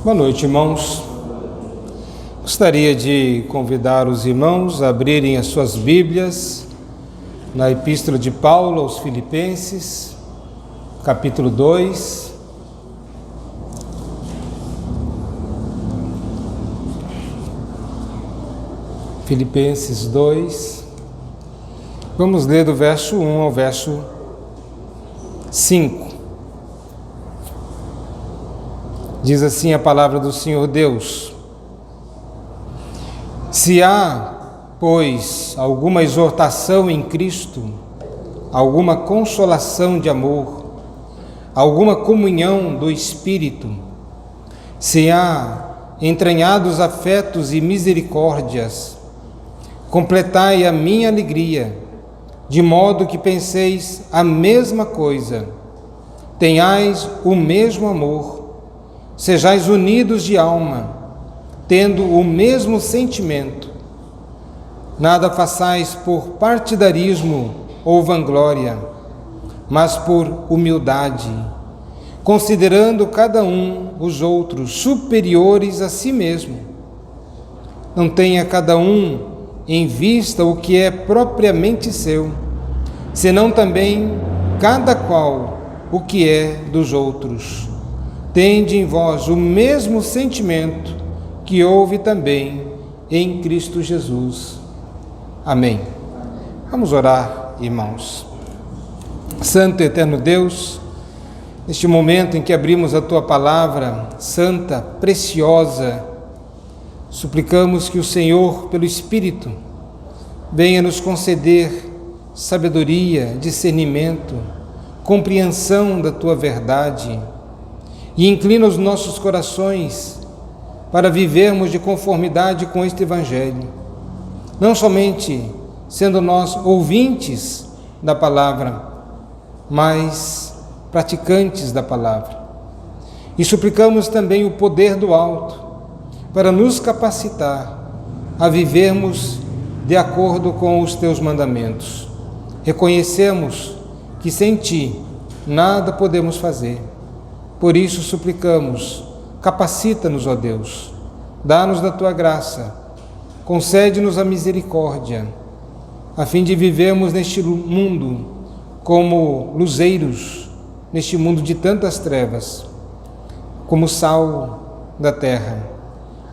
Boa noite, irmãos. Gostaria de convidar os irmãos a abrirem as suas Bíblias na Epístola de Paulo aos Filipenses, capítulo 2. Filipenses 2. Vamos ler do verso 1 ao verso 5. Diz assim a palavra do Senhor Deus: Se há, pois, alguma exortação em Cristo, alguma consolação de amor, alguma comunhão do Espírito, se há entranhados afetos e misericórdias, completai a minha alegria, de modo que penseis a mesma coisa, tenhais o mesmo amor, sejais unidos de alma, tendo o mesmo sentimento. Nada façais por partidarismo ou vanglória, mas por humildade, considerando cada um os outros superiores a si mesmo. Não tenha cada um em vista o que é propriamente seu, senão também cada qual o que é dos outros. Tende em vós o mesmo sentimento que houve também em Cristo Jesus. Amém. Vamos orar, irmãos. Santo e eterno Deus, neste momento em que abrimos a Tua palavra santa, preciosa, suplicamos que o Senhor, pelo Espírito, venha nos conceder sabedoria, discernimento, compreensão da Tua verdade, e inclina os nossos corações para vivermos de conformidade com este Evangelho, não somente sendo nós ouvintes da palavra, mas praticantes da palavra. E suplicamos também o poder do alto para nos capacitar a vivermos de acordo com os teus mandamentos. Reconhecemos que sem ti nada podemos fazer. Por isso suplicamos, capacita-nos, ó Deus, dá-nos da tua graça, concede-nos a misericórdia, a fim de vivermos neste mundo como luzeiros, neste mundo de tantas trevas, como sal da terra.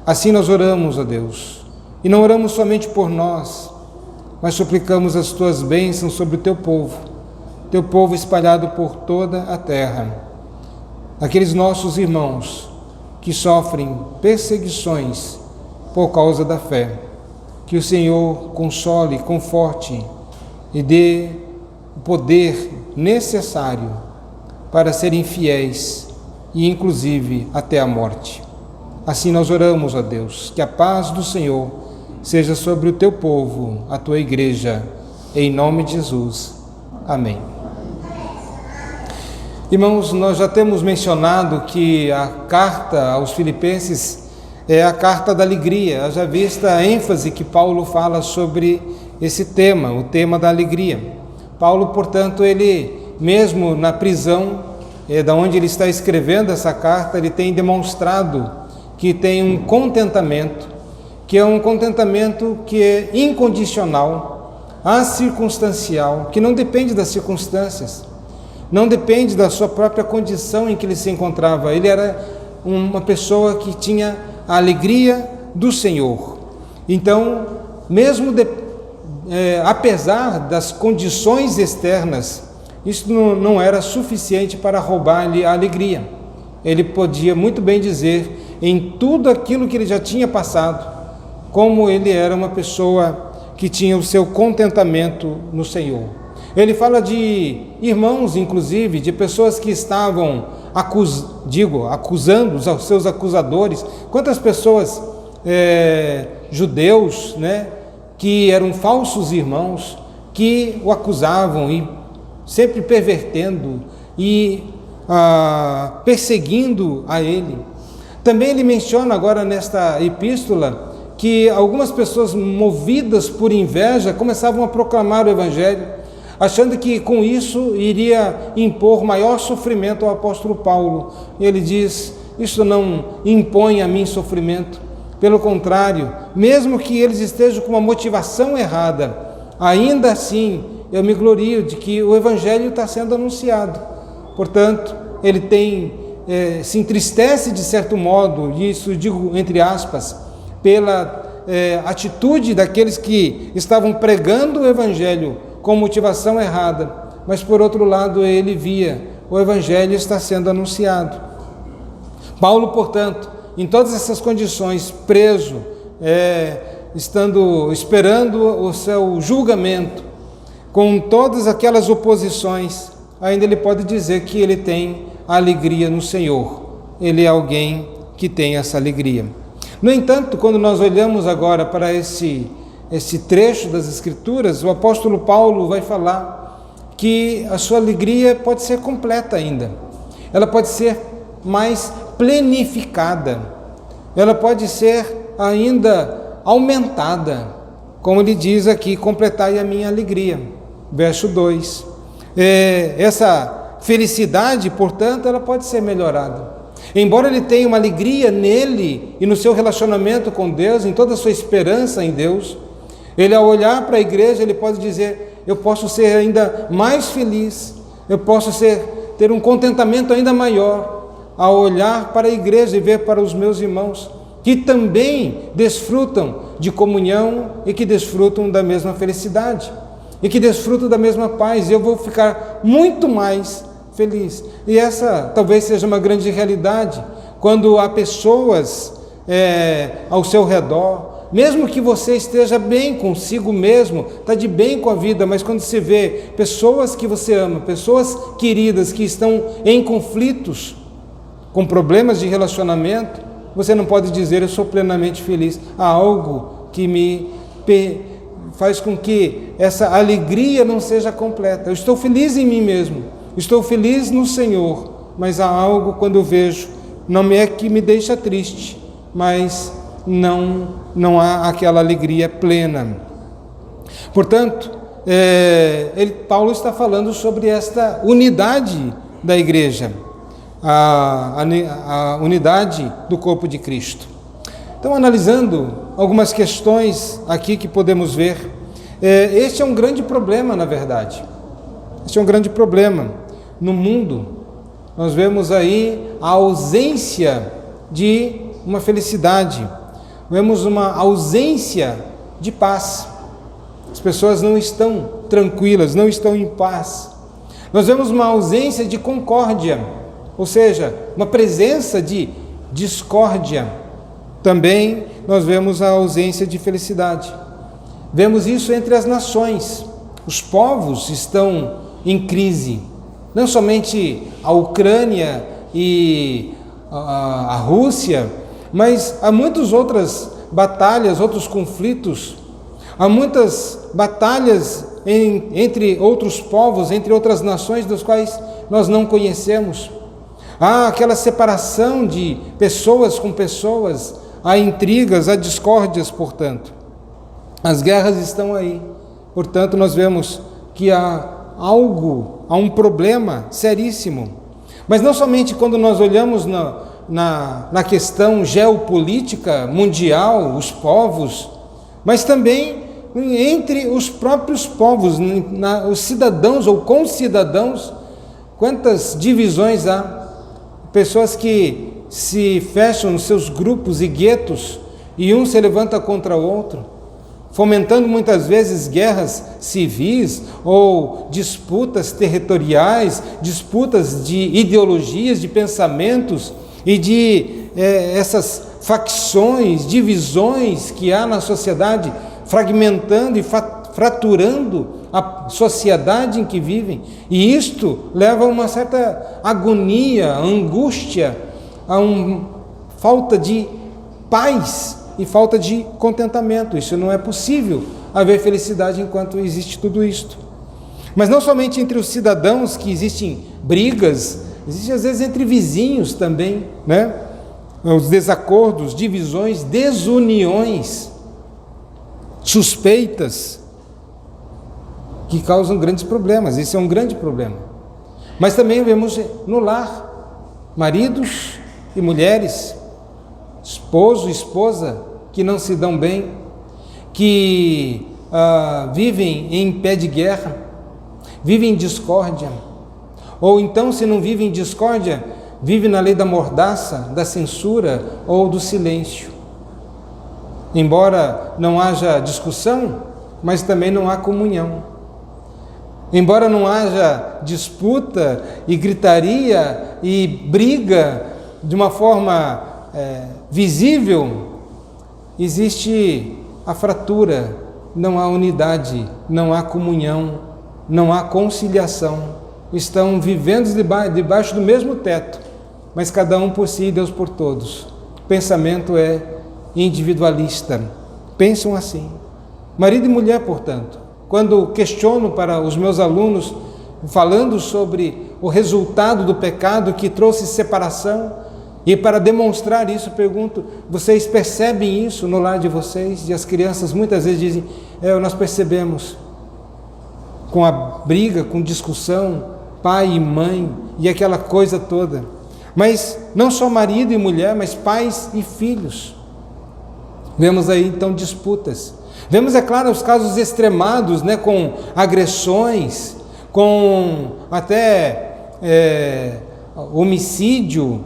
Assim nós oramos, ó Deus, e não oramos somente por nós, mas suplicamos as tuas bênçãos sobre o teu povo espalhado por toda a terra. Aqueles nossos irmãos que sofrem perseguições por causa da fé, que o Senhor console, conforte e dê o poder necessário para serem fiéis e inclusive até a morte. Assim nós oramos, ó Deus, que a paz do Senhor seja sobre o teu povo, a tua igreja, em nome de Jesus. Amém. Irmãos, nós já temos mencionado que a carta aos Filipenses é a carta da alegria. Haja vista a ênfase que Paulo fala sobre esse tema, o tema da alegria. Paulo, portanto, ele mesmo na prisão, da onde ele está escrevendo essa carta, ele tem demonstrado que tem um contentamento, que é um contentamento que é incondicional, acircunstancial, que não depende das circunstâncias. Não depende da sua própria condição em que ele se encontrava. Ele era uma pessoa que tinha a alegria do Senhor. Então, mesmo apesar das condições externas, isso não era suficiente para roubar-lhe a alegria. Ele podia muito bem dizer, em tudo aquilo que ele já tinha passado, como ele era uma pessoa que tinha o seu contentamento no Senhor. Ele fala de irmãos, inclusive, de pessoas que estavam acusando os seus acusadores. Quantas pessoas, judeus, que eram falsos irmãos, que o acusavam e sempre pervertendo e perseguindo a ele. Também ele menciona agora nesta epístola que algumas pessoas movidas por inveja começavam a proclamar o Evangelho, achando que com isso iria impor maior sofrimento ao apóstolo Paulo. E ele diz isso não impõe a mim sofrimento. Pelo contrário, mesmo que eles estejam com uma motivação errada, ainda assim eu me glorio de que o Evangelho está sendo anunciado. Portanto, ele se entristece de certo modo, e isso digo entre aspas, pela atitude daqueles que estavam pregando o Evangelho com motivação errada, mas por outro lado ele via o Evangelho está sendo anunciado. Paulo, portanto, em todas essas condições, preso, esperando o seu julgamento, com todas aquelas oposições, ainda ele pode dizer que ele tem alegria no Senhor. Ele é alguém que tem essa alegria. No entanto, quando nós olhamos agora para esse trecho das Escrituras, o apóstolo Paulo vai falar que a sua alegria pode ser completa ainda. Ela pode ser mais plenificada. Ela pode ser ainda aumentada. Como ele diz aqui, completai a minha alegria. Verso 2. Essa felicidade, portanto, ela pode ser melhorada. Embora ele tenha uma alegria nele e no seu relacionamento com Deus, em toda a sua esperança em Deus, ele, ao olhar para a igreja, ele pode dizer: eu posso ser ainda mais feliz, eu posso ter um contentamento ainda maior ao olhar para a igreja e ver para os meus irmãos que também desfrutam de comunhão e que desfrutam da mesma felicidade e que desfrutam da mesma paz. Eu vou ficar muito mais feliz. E essa talvez seja uma grande realidade quando há pessoas ao seu redor. Mesmo que você esteja bem consigo mesmo, está de bem com a vida, mas quando você vê pessoas que você ama, pessoas queridas que estão em conflitos, com problemas de relacionamento, você não pode dizer: eu sou plenamente feliz. Há algo que me faz com que essa alegria não seja completa. Eu estou feliz em mim mesmo, estou feliz no Senhor, mas há algo quando eu vejo, não é que me deixa triste, mas não há aquela alegria plena. Portanto, Paulo está falando sobre esta unidade da igreja, a unidade do corpo de Cristo. Então, analisando algumas questões aqui que podemos ver, este é um grande problema, na verdade. Este é um grande problema. No mundo, nós vemos aí a ausência de uma felicidade, vemos uma ausência de paz. As pessoas não estão tranquilas, não estão em paz. Nós vemos uma ausência de concórdia, ou seja, uma presença de discórdia. Também nós vemos a ausência de felicidade. Vemos isso entre as nações. Os povos estão em crise. Não somente a Ucrânia e a Rússia, mas há muitas outras batalhas, outros conflitos. Há muitas batalhas entre outros povos, entre outras nações, das quais nós não conhecemos. Há aquela separação de pessoas com pessoas, há intrigas, há discórdias, portanto. As guerras estão aí. Portanto, nós vemos que há um problema seríssimo. Mas não somente quando nós olhamos na questão geopolítica mundial, os povos, mas também entre os próprios povos, os cidadãos ou concidadãos. Quantas divisões há? Pessoas que se fecham nos seus grupos e guetos e um se levanta contra o outro, fomentando muitas vezes guerras civis ou disputas territoriais, disputas de ideologias, de pensamentos e de essas facções, divisões que há na sociedade, fragmentando e fraturando a sociedade em que vivem. E isto leva a uma certa agonia, angústia, a falta de paz e falta de contentamento. Isso não é possível haver felicidade enquanto existe tudo isto. Mas não somente entre os cidadãos que existem brigas, existe às vezes entre vizinhos também, né? Os desacordos, divisões, desuniões, suspeitas, que causam grandes problemas. Esse é um grande problema. Mas também vemos no lar maridos e mulheres, esposo e esposa, que não se dão bem, que vivem em pé de guerra, vivem em discórdia, ou então, se não vivem em discórdia, vivem na lei da mordaça, da censura ou do silêncio. Embora não haja discussão, mas também não há comunhão. Embora não haja disputa e gritaria e briga de uma forma visível, existe a fratura, não há unidade, não há comunhão, não há conciliação. Estão vivendo debaixo do mesmo teto, mas cada um por si e Deus por todos. O pensamento é individualista, pensam assim. Marido e mulher, portanto, quando questiono para os meus alunos, falando sobre o resultado do pecado que trouxe separação, e para demonstrar isso, pergunto: vocês percebem isso no lar de vocês? E as crianças muitas vezes dizem: nós percebemos, com a briga, com discussão, pai e mãe, e aquela coisa toda. Mas não só marido e mulher, mas pais e filhos. Vemos aí então disputas. Vemos, é claro, os casos extremados, com agressões, com até homicídio,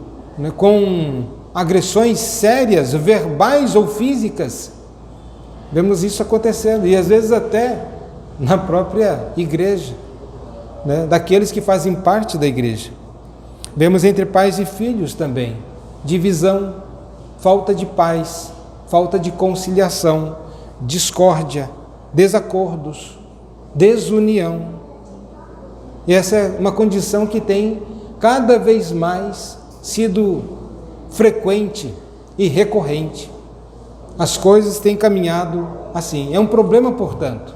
com agressões sérias, verbais ou físicas. Vemos isso acontecendo, e às vezes até na própria igreja, daqueles que fazem parte da igreja. Vemos entre pais e filhos também divisão, falta de paz, falta de conciliação, discórdia, desacordos, desunião. E essa é uma condição que tem cada vez mais sido frequente e recorrente. As coisas têm caminhado assim. É um problema, portanto,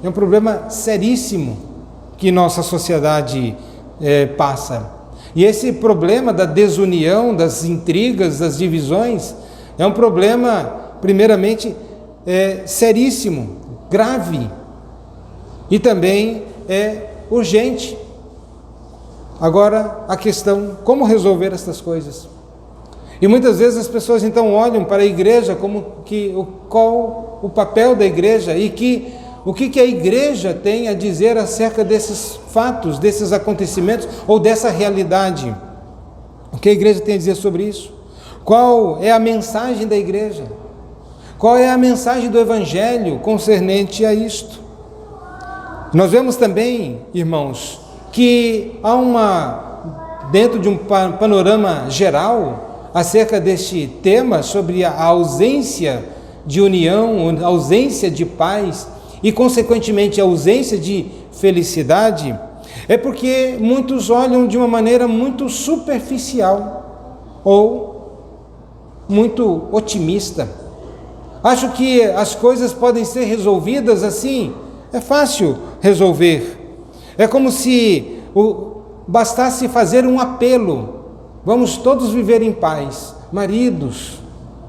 é um problema seríssimo que nossa sociedade passa. E esse problema da desunião, das intrigas, das divisões, é um problema, primeiramente, seríssimo, grave, e também urgente. Agora, a questão: como resolver essas coisas? E muitas vezes as pessoas então olham para a igreja como qual o papel da igreja e o que a igreja tem a dizer acerca desses fatos, desses acontecimentos ou dessa realidade. O que a igreja tem a dizer sobre isso? Qual é a mensagem da igreja? Qual é a mensagem do evangelho concernente a isto? Nós vemos também, irmãos, que há dentro de um panorama geral acerca deste tema, sobre a ausência de união, a ausência de paz e, consequentemente, a ausência de felicidade, é porque muitos olham de uma maneira muito superficial ou muito otimista. Acho que as coisas podem ser resolvidas assim, é fácil resolver. É como se bastasse fazer um apelo: vamos todos viver em paz. Maridos,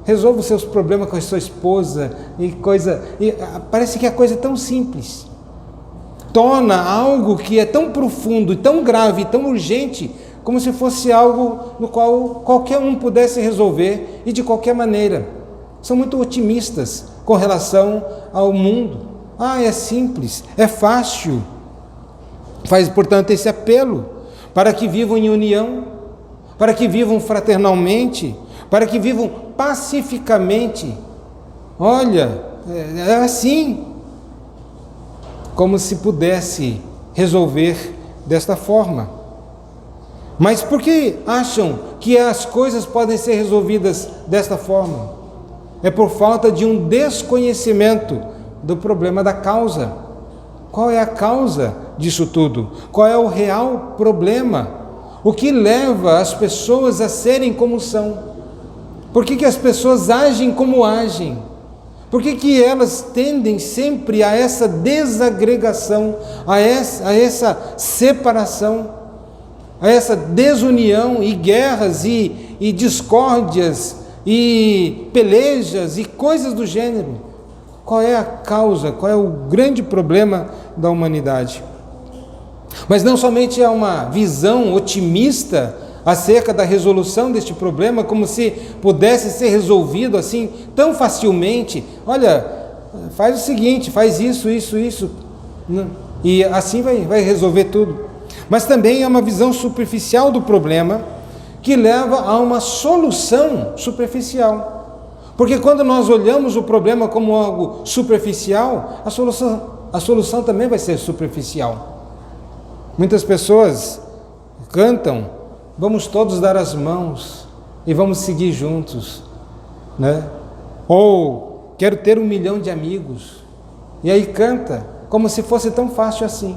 resolva os seus problemas com a sua esposa, e parece que a coisa é tão simples. Torna algo que é tão profundo, tão grave, tão urgente, como se fosse algo no qual qualquer um pudesse resolver e de qualquer maneira. São muito otimistas com relação ao mundo. É simples, é fácil. Faz, portanto, esse apelo para que vivam em união, para que vivam fraternalmente, para que vivam pacificamente. Olha, é assim, como se pudesse resolver desta forma. Mas por que acham que as coisas podem ser resolvidas desta forma? É por falta de um desconhecimento do problema da causa. Qual é a causa disso tudo? Qual é o real problema? O que leva as pessoas a serem como são? Por que as pessoas agem como agem? Por que elas tendem sempre a essa desagregação, a essa separação, a essa desunião e guerras e discórdias e pelejas e coisas do gênero? Qual é a causa? Qual é o grande problema da humanidade? Mas não somente é uma visão otimista acerca da resolução deste problema, como se pudesse ser resolvido assim tão facilmente. Olha, faz o seguinte, faz isso, e assim vai resolver tudo. Mas também é uma visão superficial do problema que leva a uma solução superficial. Porque quando nós olhamos o problema como algo superficial, a solução também vai ser superficial. Muitas pessoas cantam: vamos todos dar as mãos e vamos seguir juntos, né? Ou quero ter 1 milhão de amigos, e aí canta como se fosse tão fácil assim,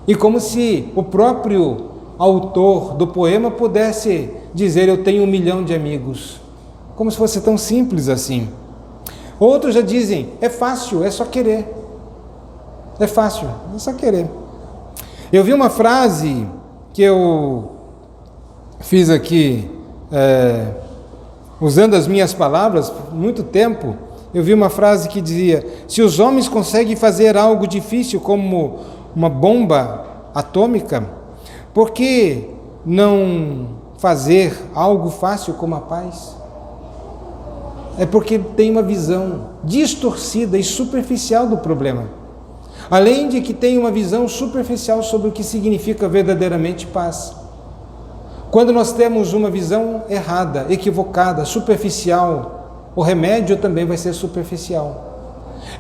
e como se o próprio autor do poema pudesse dizer: eu tenho 1 milhão de amigos, como se fosse tão simples assim. Outros já dizem: é fácil, é só querer. É fácil, é só querer. Eu vi uma frase que eu fiz aqui, usando as minhas palavras, muito tempo. Eu vi uma frase que dizia: se os homens conseguem fazer algo difícil como uma bomba atômica, por que não fazer algo fácil como a paz? É porque tem uma visão distorcida e superficial do problema. Além de que tem uma visão superficial sobre o que significa verdadeiramente paz. Quando nós temos uma visão errada, equivocada, superficial, o remédio também vai ser superficial.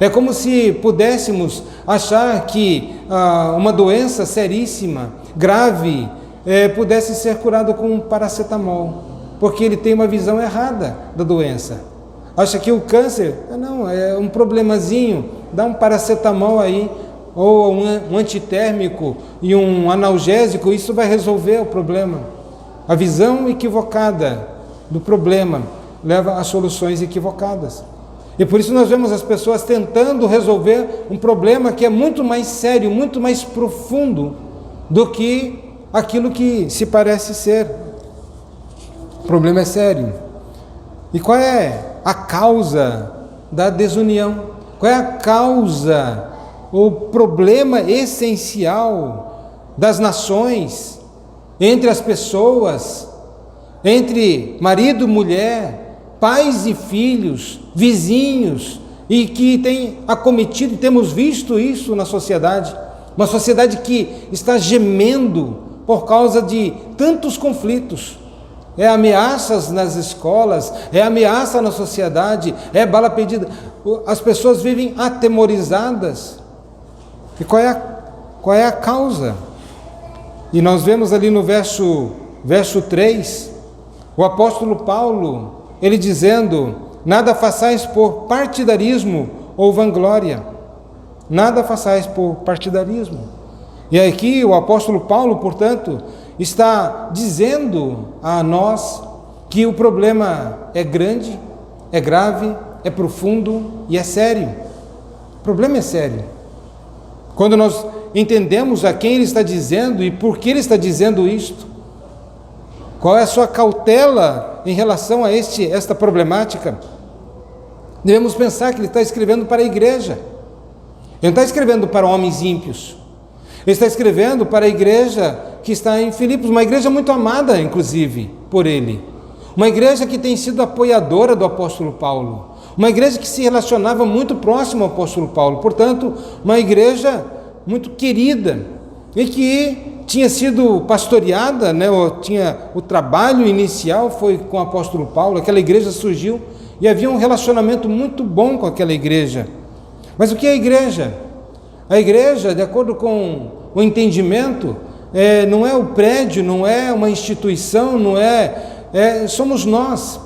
É como se pudéssemos achar que uma doença seríssima, grave, pudesse ser curada com um paracetamol, porque ele tem uma visão errada da doença. Acha que o câncer, não, é um problemazinho, dá um paracetamol aí, ou um antitérmico e um analgésico, isso vai resolver o problema. A visão equivocada do problema leva a soluções equivocadas. E por isso nós vemos as pessoas tentando resolver um problema que é muito mais sério, muito mais profundo do que aquilo que se parece ser. O problema é sério. E qual é a causa da desunião? Qual é a causa, o problema essencial das nações, entre as pessoas, entre marido e mulher, pais e filhos, vizinhos, e que tem acometido, e temos visto isso na sociedade, uma sociedade que está gemendo por causa de tantos conflitos. É ameaças nas escolas, é ameaça na sociedade, é bala perdida. As pessoas vivem atemorizadas. E qual é a causa? E nós vemos ali no verso 3, o apóstolo Paulo, ele dizendo: nada façais por partidarismo ou vanglória. Nada façais por partidarismo. E aqui o apóstolo Paulo, portanto, está dizendo a nós que o problema é grande, é grave, é profundo e é sério. O problema é sério. Quando nós entendemos a quem ele está dizendo e por que ele está dizendo isto, qual é a sua cautela em relação a esta problemática, devemos pensar que ele está escrevendo para a igreja. Ele não está escrevendo para homens ímpios. Ele está escrevendo para a igreja que está em Filipos, uma igreja muito amada, inclusive, por ele. Uma igreja que tem sido apoiadora do apóstolo Paulo. Uma igreja que se relacionava muito próximo ao apóstolo Paulo. Portanto, uma igreja muito querida e que tinha sido pastoreada, né, o trabalho inicial foi com o apóstolo Paulo. Aquela igreja surgiu e havia um relacionamento muito bom com aquela igreja. Mas o que é a igreja? A igreja, de acordo com o entendimento, não é o prédio, não é uma instituição, somos nós.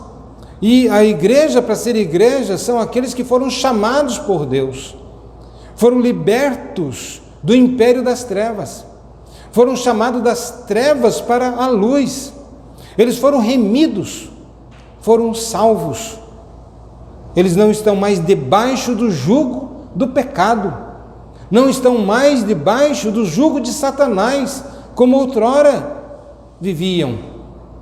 E a igreja, para ser igreja, são aqueles que foram chamados por Deus, foram libertos do império das trevas, foram chamados das trevas para a luz, eles foram remidos, foram salvos, eles não estão mais debaixo do jugo do pecado, não estão mais debaixo do jugo de Satanás, como outrora viviam.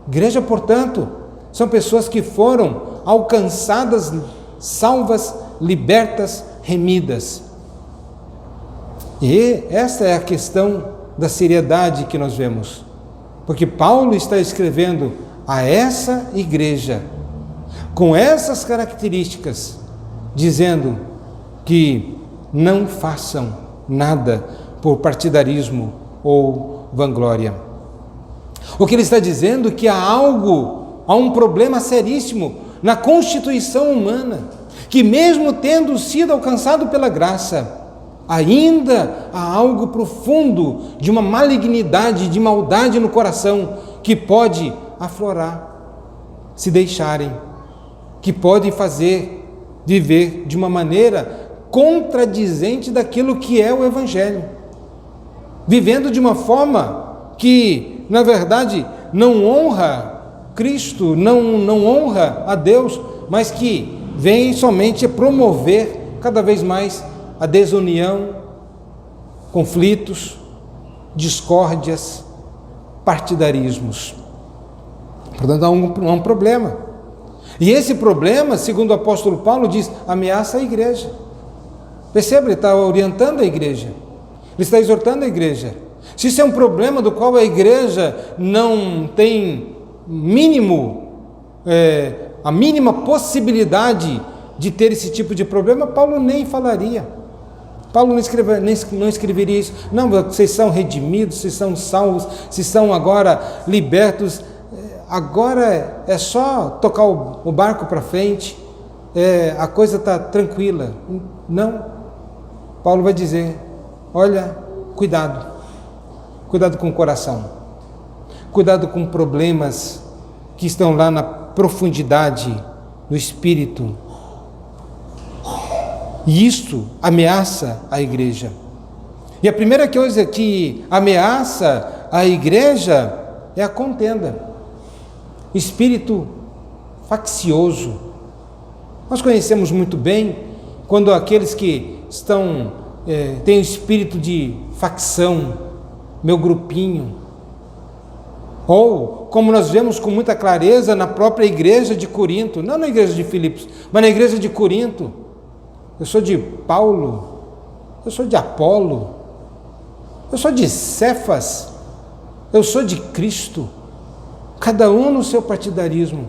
Igreja, portanto, são pessoas que foram alcançadas, salvas, libertas, remidas. E essa é a questão da seriedade que nós vemos. Porque Paulo está escrevendo a essa igreja, com essas características, dizendo que não façam nada por partidarismo ou vanglória. O que ele está dizendo é que há um problema seríssimo na constituição humana, que mesmo tendo sido alcançado pela graça, ainda há algo profundo de uma malignidade, de maldade no coração, que pode aflorar, se deixarem, que pode fazer viver de uma maneira contradizente daquilo que é o Evangelho, vivendo de uma forma que, na verdade, não honra Cristo, não honra a Deus, mas que vem somente promover cada vez mais a desunião, conflitos, discórdias, partidarismos. Portanto, há um problema. E esse problema, segundo o apóstolo Paulo diz, ameaça a igreja. Perceba, ele está orientando a igreja, ele está exortando a igreja. Se isso é um problema do qual a igreja não tem a mínima possibilidade de ter esse tipo de problema, Paulo nem falaria. Paulo não escreveria isso. Não, vocês são redimidos, vocês são salvos, vocês são agora libertos. Agora é só tocar o barco para frente, a coisa está tranquila. Não. Paulo vai dizer, olha, cuidado com o coração, cuidado com problemas que estão lá na profundidade do espírito. E isto ameaça a igreja. E a primeira coisa que ameaça a igreja é a contenda. Espírito faccioso. Nós conhecemos muito bem quando aqueles que têm o espírito de facção, meu grupinho, ou como nós vemos com muita clareza na própria igreja de Corinto, não na igreja de Filipos, mas na igreja de Corinto. Eu sou de Paulo, eu sou de Apolo, eu sou de Cefas, eu sou de Cristo, cada um no seu partidarismo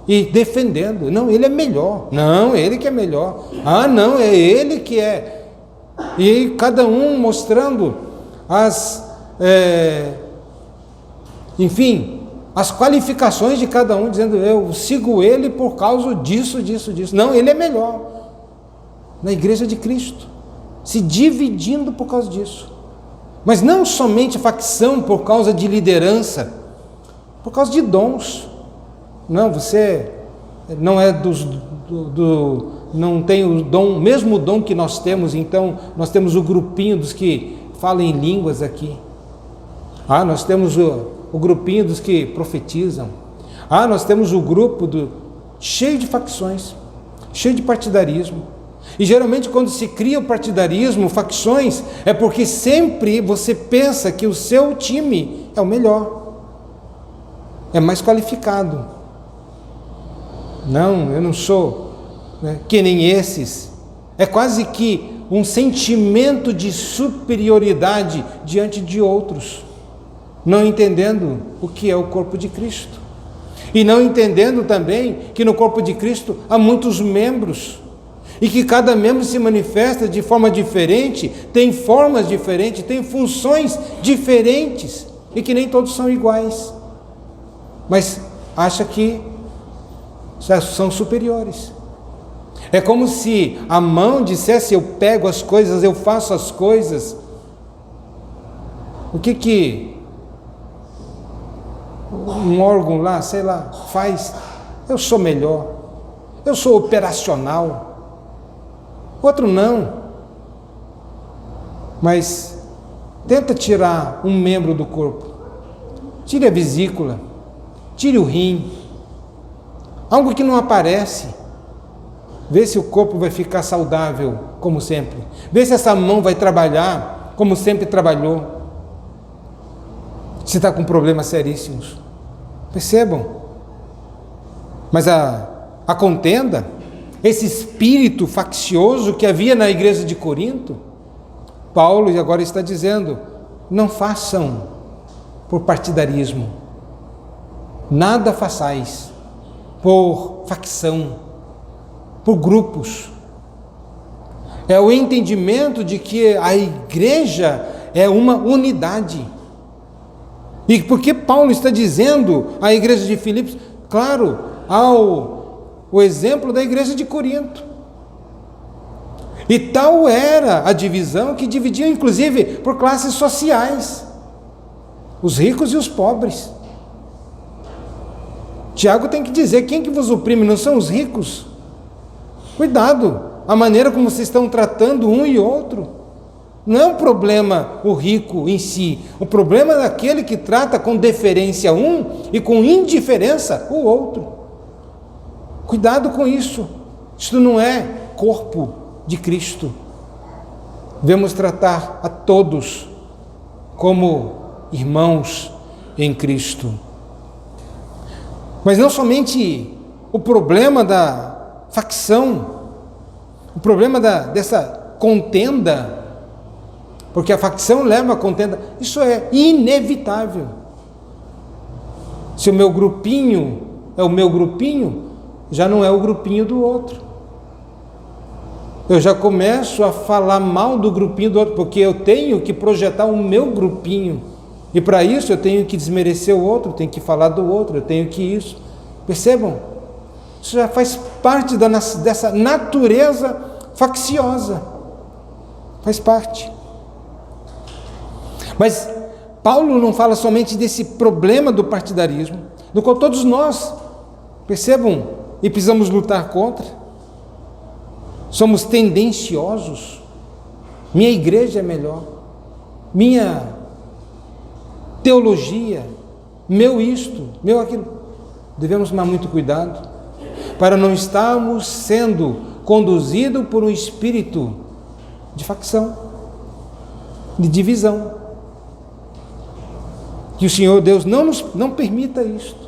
e defendendo, não, ele é melhor, não, ele que é melhor, não, é ele que é, e cada um mostrando as qualificações de cada um, dizendo, eu sigo ele por causa disso, não, ele é melhor. Na igreja de Cristo, se dividindo por causa disso, mas não somente facção por causa de liderança, por causa de dons. Não, você não é não tem o mesmo dom que nós temos, então nós temos o grupinho dos que falam em línguas aqui. Nós temos o grupinho dos que profetizam. Nós temos o grupo cheio de facções, cheio de partidarismo. E geralmente quando se cria o partidarismo, facções, é porque sempre você pensa que o seu time é o melhor, é mais qualificado. Não, eu não sou que nem esses. É quase que um sentimento de superioridade diante de outros, não entendendo o que é o corpo de Cristo. E não entendendo também que no corpo de Cristo há muitos membros, e que cada membro se manifesta de forma diferente, tem formas diferentes, tem funções diferentes, e que nem todos são iguais, mas acha que são superiores. É como se a mão dissesse, eu pego as coisas, eu faço as coisas. O que um órgão lá, sei lá, faz? Eu sou melhor, eu sou operacional. Outro não. Mas tenta tirar um membro do corpo, tire a vesícula, tire o rim, algo que não aparece, vê se o corpo vai ficar saudável como sempre, vê se essa mão vai trabalhar como sempre trabalhou, se está com problemas seríssimos. Percebam? Mas a contenda, esse espírito faccioso que havia na igreja de Corinto, Paulo agora está dizendo, não façam por partidarismo. Nada façais por facção, por grupos. É o entendimento de que a igreja é uma unidade. E por que Paulo está dizendo à igreja de Filipos? Claro, o exemplo da igreja de Corinto. E tal era a divisão que dividia inclusive por classes sociais, os ricos e os pobres. Tiago tem que dizer: quem que vos oprime não são os ricos? Cuidado, a maneira como vocês estão tratando um e outro. Não é um problema o rico em si, o problema é daquele que trata com deferência um e com indiferença o outro. Cuidado com isso. Isto não é corpo de Cristo. Devemos tratar a todos como irmãos em Cristo. Mas não somente o problema da facção, o problema dessa contenda, porque a facção leva a contenda, isso é inevitável. Se o meu grupinho é o meu grupinho, já não é o grupinho do outro. Eu já começo a falar mal do grupinho do outro, porque eu tenho que projetar o meu grupinho. E para isso eu tenho que desmerecer o outro, tenho que falar do outro, eu tenho que isso. Percebam? Isso já faz parte dessa natureza facciosa. Faz parte. Mas Paulo não fala somente desse problema do partidarismo, do qual todos nós, percebam, e precisamos lutar contra. Somos tendenciosos. Minha igreja é melhor. Minha teologia, meu isto, meu aquilo. Devemos tomar muito cuidado para não estarmos sendo conduzidos por um espírito de facção, de divisão. Que o Senhor Deus não permita isto.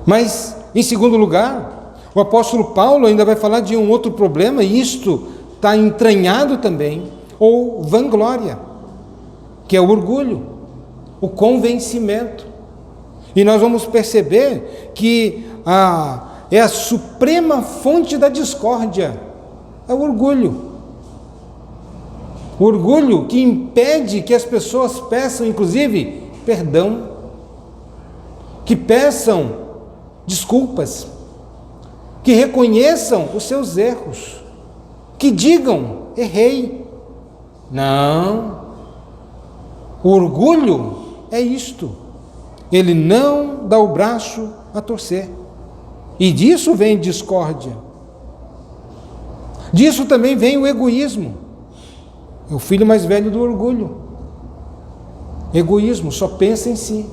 Mas, em segundo lugar, o apóstolo Paulo ainda vai falar de um outro problema, e isto está entranhado também, ou vanglória, que é o orgulho, o convencimento. E nós vamos perceber que é a suprema fonte da discórdia, é o orgulho. O orgulho que impede que as pessoas peçam, inclusive, perdão, que peçam desculpas, que reconheçam os seus erros, que digam: errei. Não. O orgulho é isto. Ele não dá o braço a torcer. E disso vem discórdia. Disso também vem o egoísmo. É o filho mais velho do orgulho. Egoísmo, só pensa em si.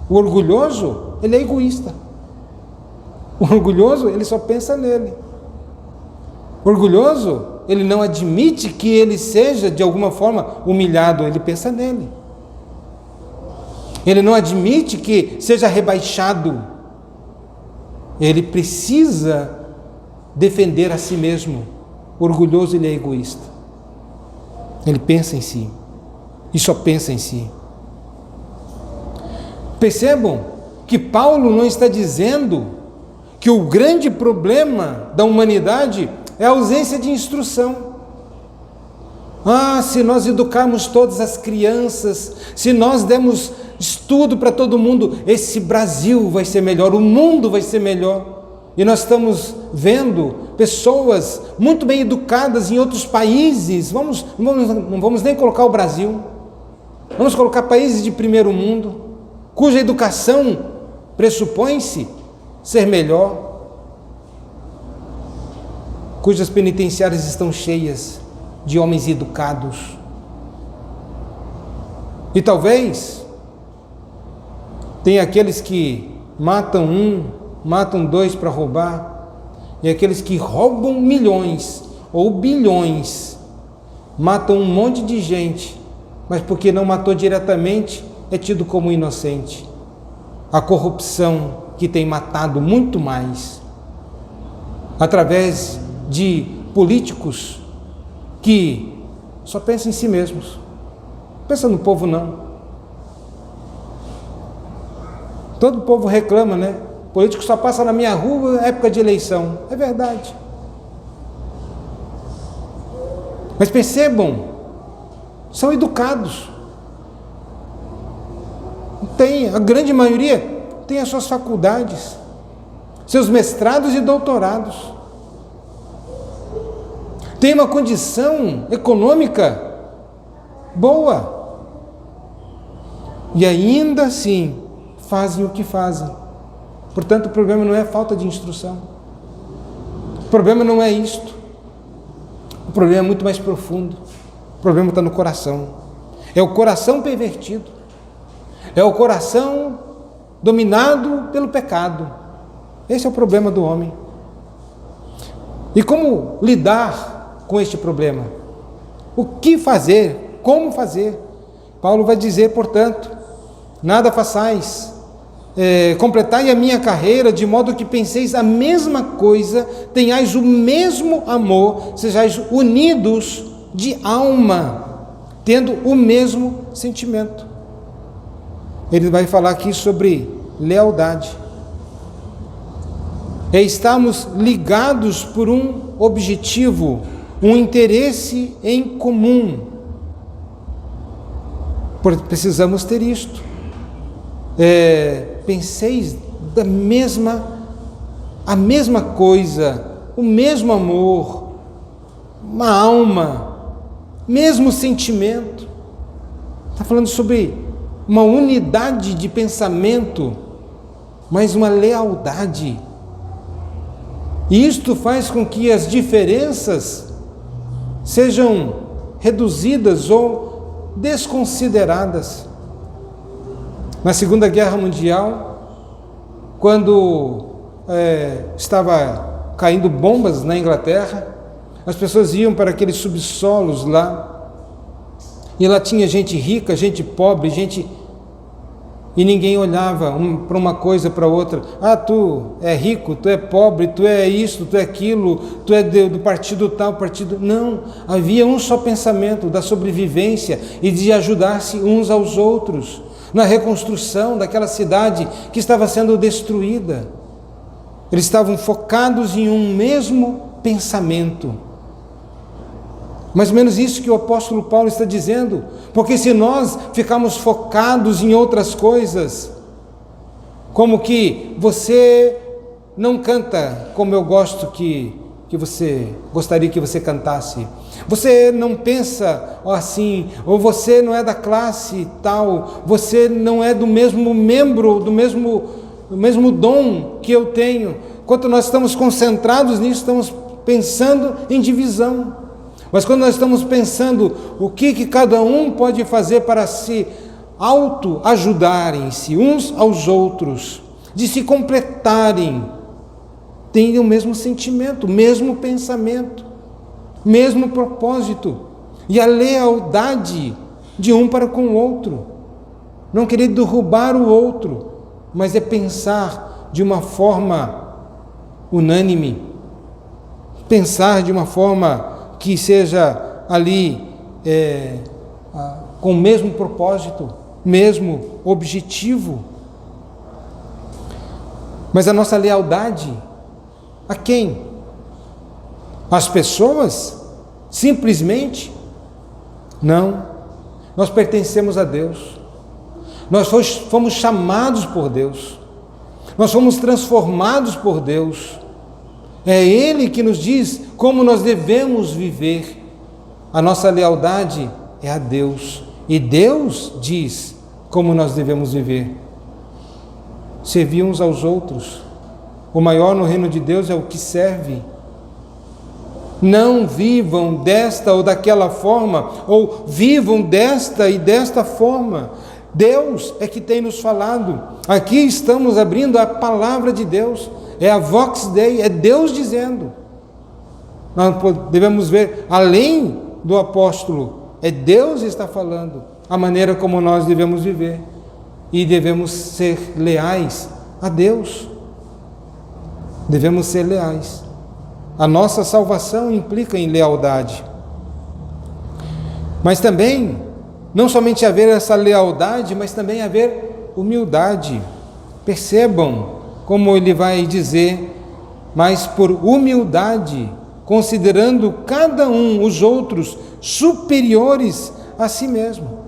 O orgulhoso, ele é egoísta. O orgulhoso, ele só pensa nele. O orgulhoso, ele não admite que ele seja de alguma forma humilhado, ele pensa nele. Ele não admite que seja rebaixado. Ele precisa defender a si mesmo. O orgulhoso, ele é egoísta. Ele pensa em si. E só pensa em si. Percebam que Paulo não está dizendo que o grande problema da humanidade é a ausência de instrução. Se nós educarmos todas as crianças, se nós dermos estudo para todo mundo, esse Brasil vai ser melhor, o mundo vai ser melhor. E nós estamos vendo pessoas muito bem educadas em outros países, não vamos nem colocar o Brasil, vamos colocar países de primeiro mundo, cuja educação pressupõe-se ser melhor, cujas penitenciárias estão cheias de homens educados. E talvez tem aqueles que matam matam dois para roubar, e aqueles que roubam milhões ou bilhões, matam um monte de gente, mas porque não matou diretamente, é tido como inocente. A corrupção que tem matado muito mais, através de políticos que só pensam em si mesmos, pensa no povo não. Todo o povo reclama, né? O político só passa na minha rua na época de eleição. É verdade. Mas percebam, são educados. A grande maioria tem as suas faculdades, seus mestrados e doutorados. Tem uma condição econômica boa. E ainda assim fazem o que fazem. Portanto, o problema não é falta de instrução. O problema não é isto. O problema é muito mais profundo. O problema está no coração. É o coração pervertido. É o coração dominado pelo pecado. Esse é o problema do homem. E como lidar com este problema? O que fazer? Como fazer? Paulo vai dizer, portanto, nada façais, completai a minha carreira, de modo que penseis a mesma coisa, tenhais o mesmo amor, sejais unidos de alma, tendo o mesmo sentimento. Ele vai falar aqui sobre lealdade. Estamos ligados por um objetivo, um interesse em comum. Precisamos ter isto. Penseis a mesma coisa, o mesmo amor, uma alma, mesmo sentimento. Está falando sobre uma unidade de pensamento, mas uma lealdade. E isto faz com que as diferenças sejam reduzidas ou desconsideradas. Na Segunda Guerra Mundial, quando estava caindo bombas na Inglaterra, as pessoas iam para aqueles subsolos lá, e lá tinha gente rica, gente pobre, e ninguém olhava para uma coisa, para outra. Ah, tu é rico, tu é pobre, tu é isso, tu é aquilo, tu é do partido tal, partido... Não, havia um só pensamento da sobrevivência e de ajudar-se uns aos outros na reconstrução daquela cidade que estava sendo destruída. Eles estavam focados em um mesmo pensamento. Mais ou menos isso que o apóstolo Paulo está dizendo, porque se nós ficarmos focados em outras coisas, como que você não canta como eu gosto que você gostaria que você cantasse, você não pensa assim, ou você não é da classe tal, você não é do mesmo membro, do mesmo dom que eu tenho. Enquanto nós estamos concentrados nisso, estamos pensando em divisão. Mas quando nós estamos pensando o que cada um pode fazer para se auto-ajudarem-se uns aos outros, de se completarem, têm o mesmo sentimento, mesmo pensamento, mesmo propósito, e a lealdade de um para com o outro. Não querer derrubar o outro, mas é pensar de uma forma unânime, pensar de uma forma que seja ali com o mesmo propósito, mesmo objetivo. Mas a nossa lealdade a quem? Às pessoas? Simplesmente? Não. Nós pertencemos a Deus. Nós fomos chamados por Deus. Nós fomos transformados por Deus. É Ele que nos diz como nós devemos viver. A nossa lealdade é a Deus. E Deus diz como nós devemos viver. Servir uns aos outros. O maior no reino de Deus é o que serve. Não vivam desta ou daquela forma, ou vivam desta e desta forma. Deus é que tem nos falado. Aqui estamos abrindo a palavra de Deus. É a Vox Dei, é Deus dizendo. Nós devemos ver além do apóstolo. É Deus que está falando a maneira como nós devemos viver. E devemos ser leais a Deus. Devemos ser leais. A nossa salvação implica em lealdade. Mas também, não somente haver essa lealdade, mas também haver humildade. Percebam como ele vai dizer, mas por humildade, considerando cada um os outros superiores a si mesmo.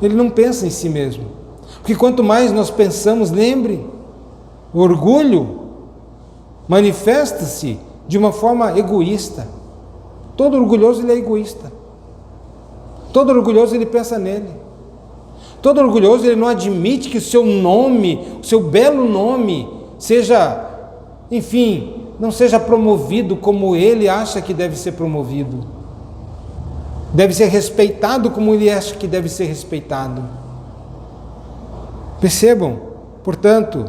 Ele não pensa em si mesmo, porque quanto mais nós pensamos, lembre, o orgulho manifesta-se de uma forma egoísta. Todo orgulhoso ele é egoísta. Todo orgulhoso ele pensa nele. Todo orgulhoso ele não admite que o seu nome, o seu belo nome, seja, enfim, não seja promovido como ele acha que deve ser promovido. Deve ser respeitado como ele acha que deve ser respeitado. Percebam, portanto,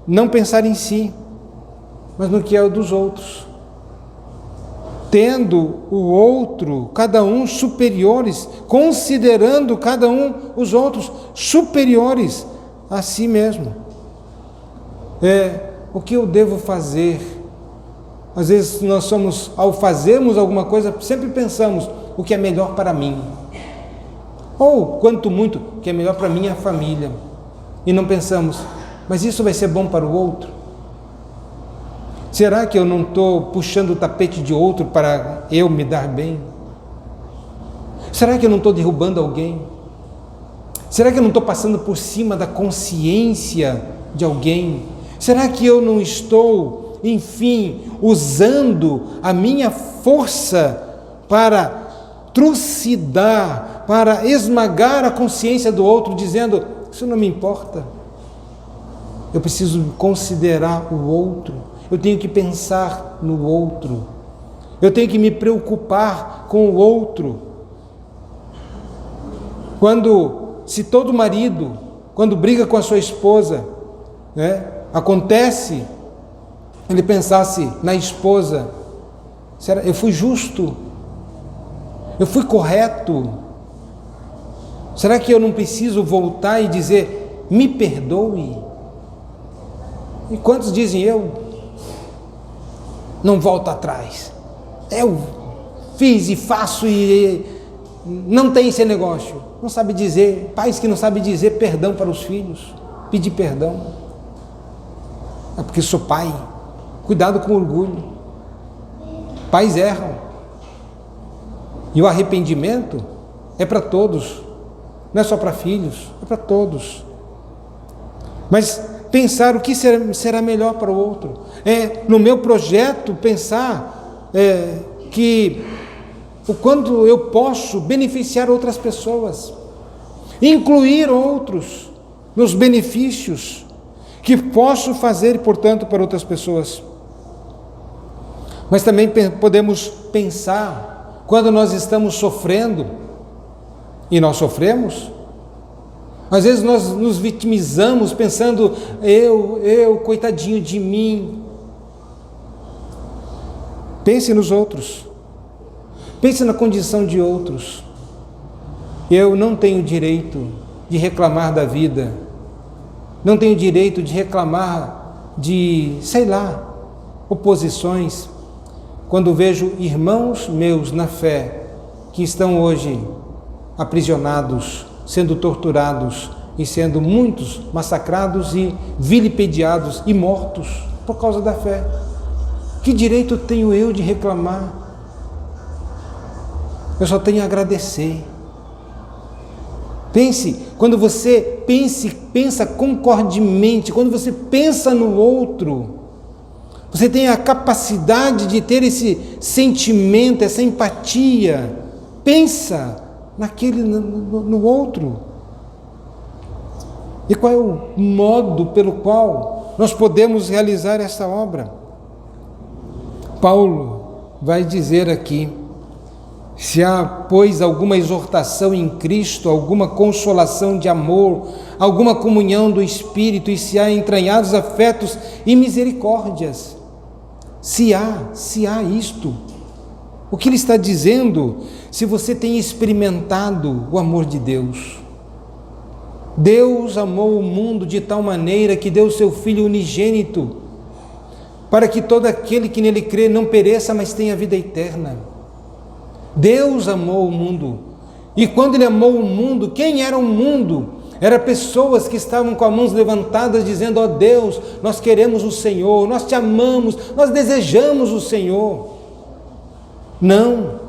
não pensar em si, mas no que é o dos outros. Tendo o outro, cada um superiores, considerando cada um os outros superiores a si mesmo. O que eu devo fazer? Às vezes nós somos, ao fazermos alguma coisa, sempre pensamos o que é melhor para mim. Ou, quanto muito, o que é melhor para minha família. E não pensamos, mas isso vai ser bom para o outro? Será que eu não estou puxando o tapete de outro para eu me dar bem? Será que eu não estou derrubando alguém? Será que eu não estou passando por cima da consciência de alguém? Será que eu não estou, enfim, usando a minha força para trucidar, para esmagar a consciência do outro, dizendo, isso não me importa. Eu preciso considerar o outro. Eu tenho que pensar no outro. Eu tenho que me preocupar com o outro. Se todo marido, quando briga com a sua esposa, acontece, ele pensasse na esposa, será, eu fui justo? Eu fui correto? Será que eu não preciso voltar e dizer, me perdoe? E quantos dizem, eu não volto atrás, eu fiz e faço e não tem esse negócio. Não sabe dizer, pais que não sabem dizer perdão para os filhos, pedir perdão. É porque sou pai. Cuidado com o orgulho. Pais erram. E o arrependimento é para todos, não é só para filhos, é para todos. Mas pensar o que será melhor para o outro. No meu projeto, pensar que o quanto eu posso beneficiar outras pessoas, incluir outros nos benefícios que posso fazer, portanto, para outras pessoas. Mas também podemos pensar, quando nós estamos sofrendo, e nós sofremos, às vezes nós nos vitimizamos pensando, eu, coitadinho de mim. Pense nos outros. Pense na condição de outros. Eu não tenho direito de reclamar da vida. Não tenho direito de reclamar de, oposições. Quando vejo irmãos meus na fé, que estão hoje aprisionados, sendo torturados e sendo muitos massacrados e vilipendiados e mortos por causa da fé. Que direito tenho eu de reclamar? Eu só tenho a agradecer. Pense, quando você pensa concordemente, quando você pensa no outro, você tem a capacidade de ter esse sentimento, essa empatia. Pensa no outro. E qual é o modo pelo qual nós podemos realizar essa obra? Paulo vai dizer aqui, se há, pois, alguma exortação em Cristo, alguma consolação de amor, alguma comunhão do Espírito, e se há entranhados afetos e misericórdias, se há isto, o que ele está dizendo? Se você tem experimentado o amor de Deus. Deus amou o mundo de tal maneira que deu o seu Filho unigênito, para que todo aquele que nele crê não pereça, mas tenha vida eterna. Deus amou o mundo. E quando ele amou o mundo, quem era o mundo? Eram pessoas que estavam com as mãos levantadas dizendo: ó Deus, nós queremos o Senhor, nós te amamos, nós desejamos o Senhor. Não,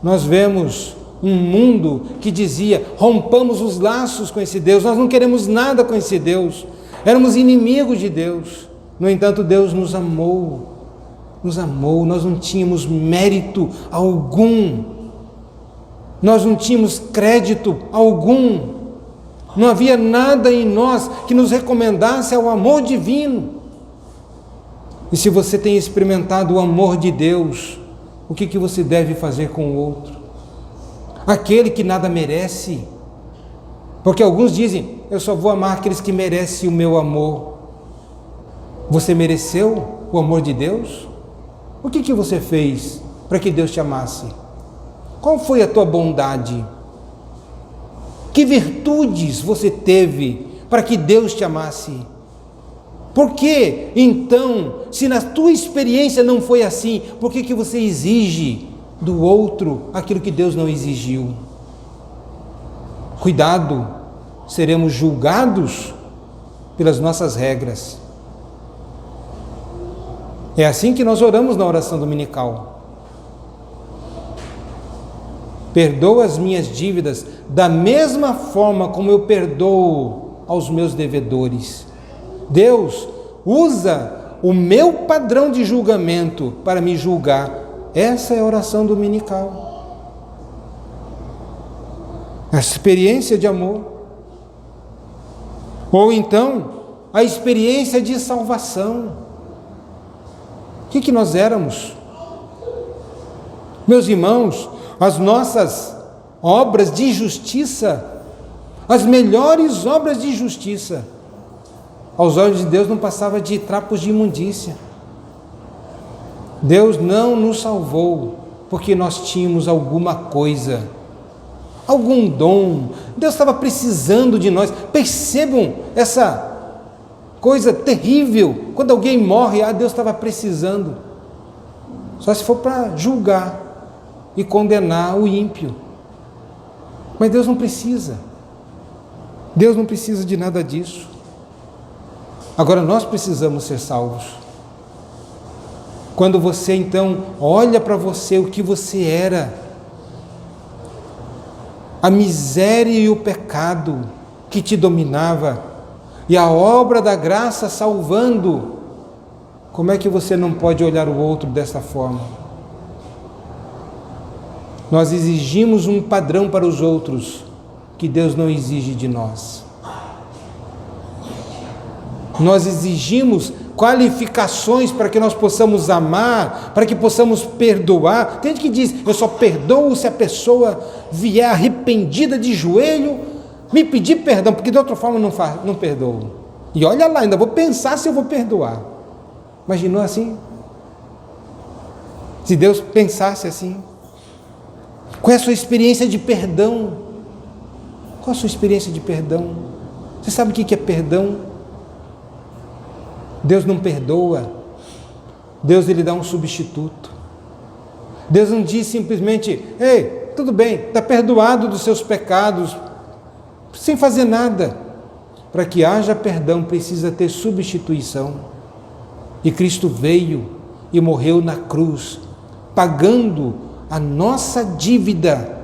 nós vemos um mundo que dizia: rompamos os laços com esse Deus, nós não queremos nada com esse Deus, éramos inimigos de Deus. No entanto, Deus nos amou, nós não tínhamos mérito algum, nós não tínhamos crédito algum, não havia nada em nós que nos recomendasse ao amor divino. E se você tem experimentado o amor de Deus, o que você deve fazer com o outro? Aquele que nada merece, porque alguns dizem: eu só vou amar aqueles que merecem o meu amor. Você mereceu o amor de Deus? O que você fez para que Deus te amasse? Qual foi a tua bondade? Que virtudes você teve para que Deus te amasse? Por que, então, se na tua experiência não foi assim, por que você exige do outro aquilo que Deus não exigiu? Cuidado, seremos julgados pelas nossas regras. É assim que nós oramos na oração dominical. Perdoa as minhas dívidas da mesma forma como eu perdoo aos meus devedores. Deus usa o meu padrão de julgamento para me julgar. Essa é a oração dominical. A experiência de amor. Ou então, a experiência de salvação. O que nós éramos? Meus irmãos, as nossas obras de justiça, as melhores obras de justiça, aos olhos de Deus não passava de trapos de imundícia. Deus não nos salvou porque nós tínhamos alguma coisa, algum dom. Deus estava precisando de nós. Percebam essa coisa terrível, quando alguém morre: Deus estava precisando. Só se for para julgar e condenar o ímpio. Mas Deus não precisa. Deus não precisa de nada disso. Agora nós precisamos ser salvos. Quando você então olha para você o que você era, a miséria e o pecado que te dominava, e a obra da graça salvando, como é que você não pode olhar o outro dessa forma? Nós exigimos um padrão para os outros que Deus não exige de nós. Nós exigimos qualificações para que nós possamos amar, para que possamos perdoar. Tem gente que diz: eu só perdoo se a pessoa vier arrependida de joelho me pedir perdão, porque de outra forma não perdoo. E olha lá, ainda vou pensar se eu vou perdoar. Imaginou assim? Se Deus pensasse assim? Qual é a sua experiência de perdão? Qual a sua experiência de perdão? Você sabe o que é perdão? Deus não perdoa. Deus, Ele dá um substituto. Deus não diz simplesmente: ei, tudo bem, está perdoado dos seus pecados, sem fazer nada. Para que haja perdão, precisa ter substituição. E Cristo veio e morreu na cruz, pagando a nossa dívida.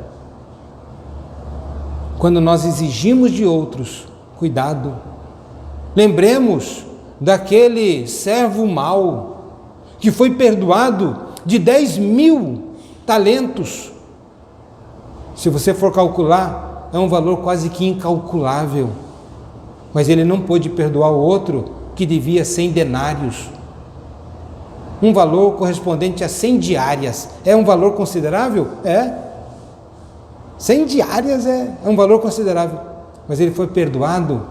Quando nós exigimos de outros, cuidado. Lembremos daquele servo mau, que foi perdoado de 10.000 talentos. Se você for calcular, é um valor quase que incalculável. Mas ele não pôde perdoar o outro que devia 100 denários. Um valor correspondente a 100 diárias. É um valor considerável? É. 100 diárias é um valor considerável. Mas ele foi perdoado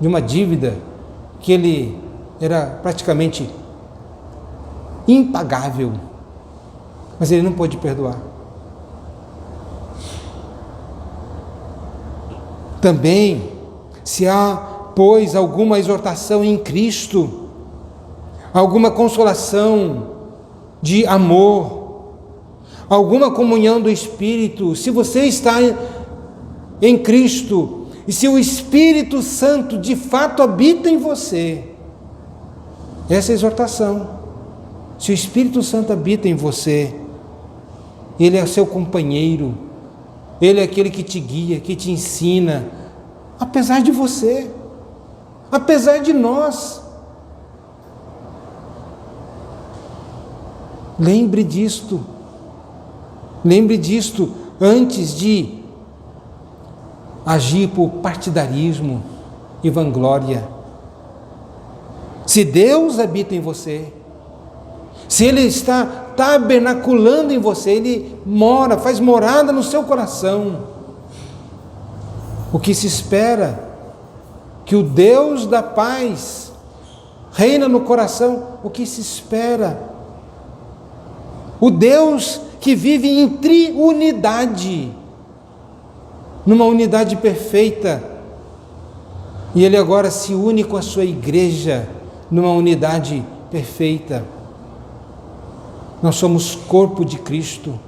de uma dívida que ele era praticamente impagável. Mas ele não pôde perdoar. Também, se há, pois, alguma exortação em Cristo, alguma consolação de amor, alguma comunhão do Espírito, se você está em Cristo, E se o Espírito Santo de fato habita em você, essa é a exortação. Se o Espírito Santo habita em você, Ele é seu companheiro, Ele é aquele que te guia, que te ensina, apesar de você, apesar de nós. Lembre disto antes de agir por partidarismo e vanglória. Se Deus habita em você, se Ele está tabernaculando em você, Ele mora, faz morada no seu coração, o que se espera? Que o Deus da paz reina no coração. O que se espera? O Deus que vive em triunidade, numa unidade perfeita, e Ele agora se une com a sua igreja numa unidade perfeita. Nós somos corpo de Cristo,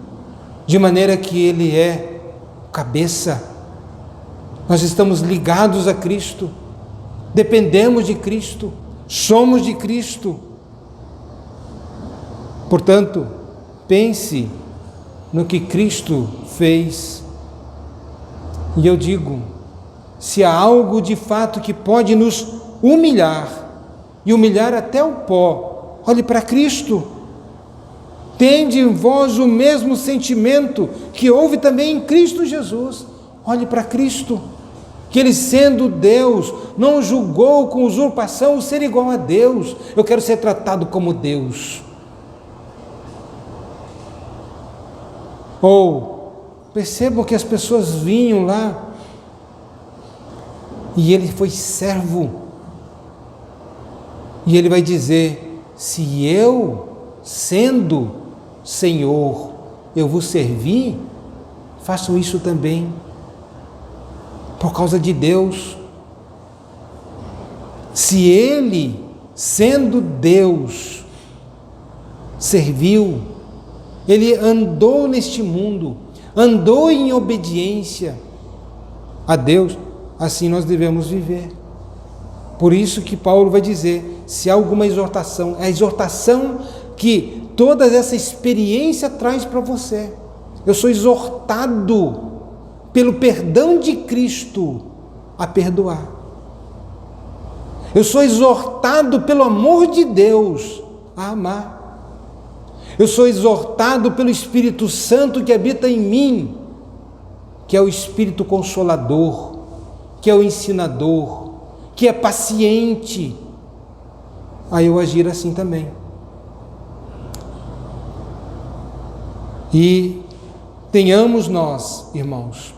de maneira que Ele é cabeça. Nós estamos ligados a Cristo, dependemos de Cristo, somos de Cristo. Portanto, pense no que Cristo fez. E eu digo, se há algo de fato que pode nos humilhar, e humilhar até o pó, olhe para Cristo. Tende em vós o mesmo sentimento que houve também em Cristo Jesus. Olhe para Cristo, que Ele, sendo Deus, não julgou com usurpação o ser igual a Deus. Eu quero ser tratado como Deus. Ou percebam que as pessoas vinham lá e Ele foi servo. E Ele vai dizer: se eu, sendo Senhor, eu vos servi, façam isso também, por causa de Deus. Se Ele, sendo Deus, serviu, Ele andou neste mundo, andou em obediência a Deus, assim nós devemos viver. Por isso que Paulo vai dizer, se há alguma exortação, é a exortação que toda essa experiência traz para você. Eu sou exortado pelo perdão de Cristo a perdoar. Eu sou exortado pelo amor de Deus a amar. Eu sou exortado pelo Espírito Santo que habita em mim, que é o Espírito Consolador, que é o ensinador, que é paciente, a eu agir assim também. E tenhamos nós, irmãos,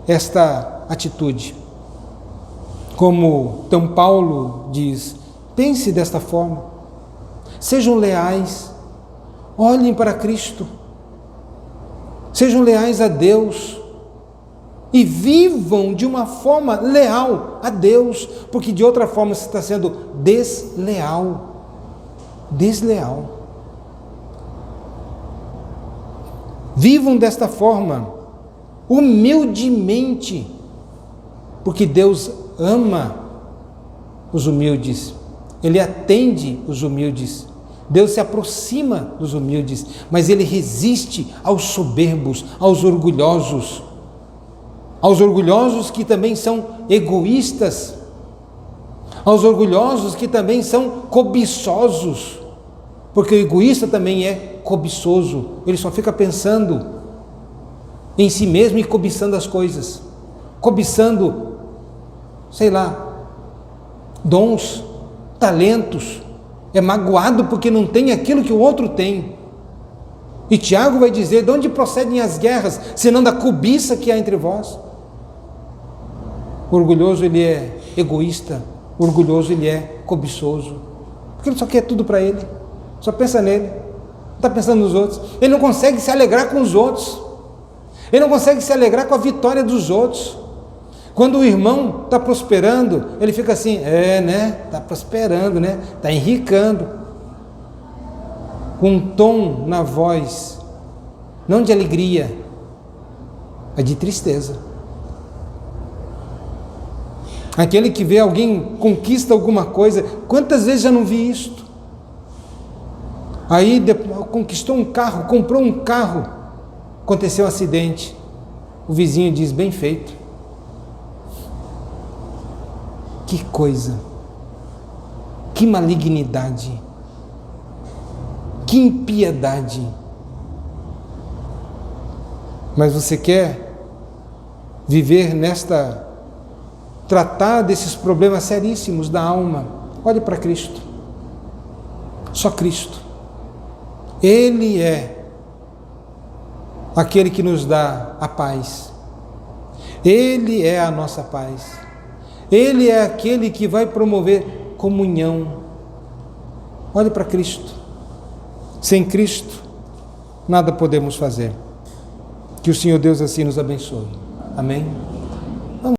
esta atitude. Como São Paulo diz, pense desta forma, sejam leais, olhem para Cristo, sejam leais a Deus e vivam de uma forma leal a Deus, porque de outra forma você está sendo desleal. Vivam desta forma, humildemente, porque Deus ama os humildes, Ele atende os humildes, Deus se aproxima dos humildes, mas Ele resiste aos soberbos, aos orgulhosos que também são egoístas, aos orgulhosos que também são cobiçosos, porque o egoísta também é cobiçoso, ele só fica pensando em si mesmo e cobiçando as coisas, cobiçando, sei lá, dons, talentos, é magoado porque não tem aquilo que o outro tem. E Tiago vai dizer, de onde procedem as guerras, senão da cobiça que há entre vós? O orgulhoso, ele é egoísta, o orgulhoso, ele é cobiçoso, porque ele só quer tudo para ele, só pensa nele, não está pensando nos outros, ele não consegue se alegrar com os outros, ele não consegue se alegrar com a vitória dos outros. Quando o irmão está prosperando, ele fica assim, está prosperando, está enricando, com um tom na voz, não de alegria, é de tristeza. Aquele que vê alguém conquista alguma coisa, quantas vezes já não vi isto? Aí conquistou um carro, comprou um carro, aconteceu um acidente, o vizinho diz: bem feito. Que coisa, que malignidade, que impiedade. Mas você quer viver tratar desses problemas seríssimos da alma? Olhe para Cristo, só Cristo. Ele é aquele que nos dá a paz, Ele é a nossa paz, Ele é aquele que vai promover comunhão. Olhe para Cristo, sem Cristo nada podemos fazer. Que o Senhor Deus assim nos abençoe. Amém?